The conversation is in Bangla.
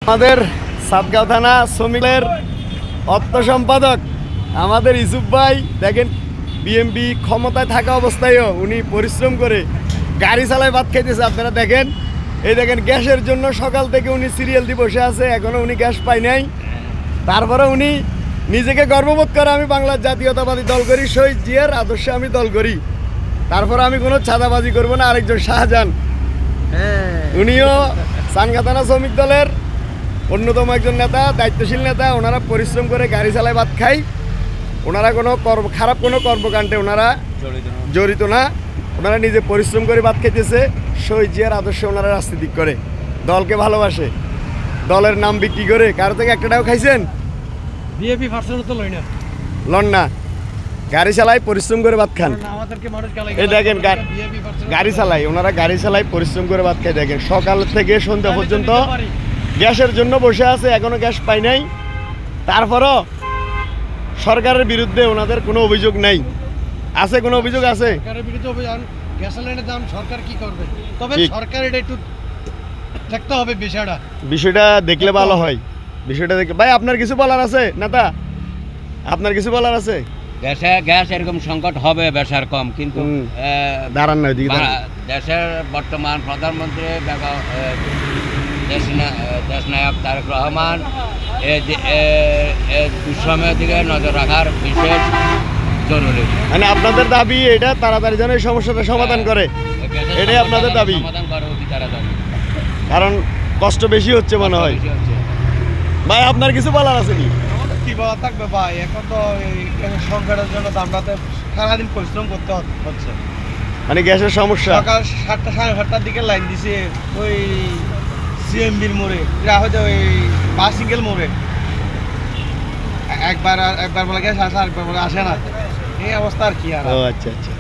আমাদের সাতগাঁও থানা শ্রমিকের অর্থ সম্পাদক আমাদের ইউসুফ ভাই দেখেন, বিএমপি ক্ষমতায় থাকা অবস্থায়ও উনি পরিশ্রম করে গাড়ি চালায় ভাত খাইতেছে। আপনারা দেখেন, এই দেখেন গ্যাসের জন্য সকাল থেকে উনি সিরিয়াল দিয়ে বসে আছে, এখনো উনি গ্যাস পায় নাই। তারপরে উনি নিজেকে গর্ববোধ করে, আমি বাংলার জাতীয়তাবাদী দল করি, শহীদ জিয়ার আদর্শে আমি দল করি, তারপরে আমি কোনো ছাদাবাজি করবো না। আরেকজন শাহজাহান, উনিও সানগাঁ থানা শ্রমিক দলের অন্যতম একজন নেতা, দায়িত্বশীল নেতা। ওনারা পরিশ্রম করে গাড়ি চালায় ভাত খায়, ওনারা কোনো খারাপ কোনো কর্মকাণ্ডে ওনারা জড়িত না। ওনারা নিজে পরিশ্রম করে ভাত খাইতেছে, শহীদ জিয়ার আদর্শে ওনারা রাজনীতি করে, দলকে ভালোবাসে, দলের নাম বিক্রি করে। কারো থেকে একটা টাকাও খাইছেন? বিএপি ফার্সের তো লই না, লন না, গাড়ি চালায় পরিশ্রম করে ভাত খান। আমাদেরকে মানুষ গালাই এই দেখেন গাড়ি চালায়, ওনারা গাড়ি চালায় পরিশ্রম করে ভাত খায়। দেখেন সকাল থেকে সন্ধ্যা পর্যন্ত গ্যাসের জন্য বসে আছে, এখনো গ্যাস পাই নাই। তারপরও সরকারের বিরুদ্ধে ওনাদের কোনো অভিযোগ নাই। আছে কোনো অভিযোগ? আছে সরকারের বিরুদ্ধে অভিযান, গ্যাস লাইনের দাম সরকার কি করবে? তবে সরকার এটা একটু দেখতে হবে বিষয়টা দেখলে ভালো হয়। বিষয়টা দেখে ভাই, আপনার কিছু বলার আছে নেতা? আপনার কিছু বলার আছে? গ্যাস এরকম সংকট হবে বেশার কম, কিন্তু দাঁড়ান না, দেশের বর্তমান প্রধানমন্ত্রী দেশনায়ক তারেক রহমান দুঃসময়ের দিকে নজর রাখার বিশেষ জরুরি। মানে আপনাদের দাবি এটা তাড়াতাড়ি যেন এই সমস্যাটা সমাধান করে, এটাই আপনাদের দাবি? সমাধান করে অতি তাড়াতাড়ি, কারণ কষ্ট বেশি হচ্ছে মনে হয়। ভাই আপনার কিছু বলার আছে কি? কি বলা থাকবে ভাই, এখন তো এই সংকটের জন্য দামটাতে সারাদিন পরিশ্রম করতে হচ্ছে। মানে গ্যাসের সমস্যা। সকাল 7টা 7:30টার দিকে লাইন দিছে ওই সিএমবির মোড়ে, হয়তো ওই বাসিঙ্গেল মোড়ে। একবার বলে গ্যাস আসে, আরেকবার বলে আসে না, এই অবস্থা আর কি। আর ও আচ্ছা আচ্ছা।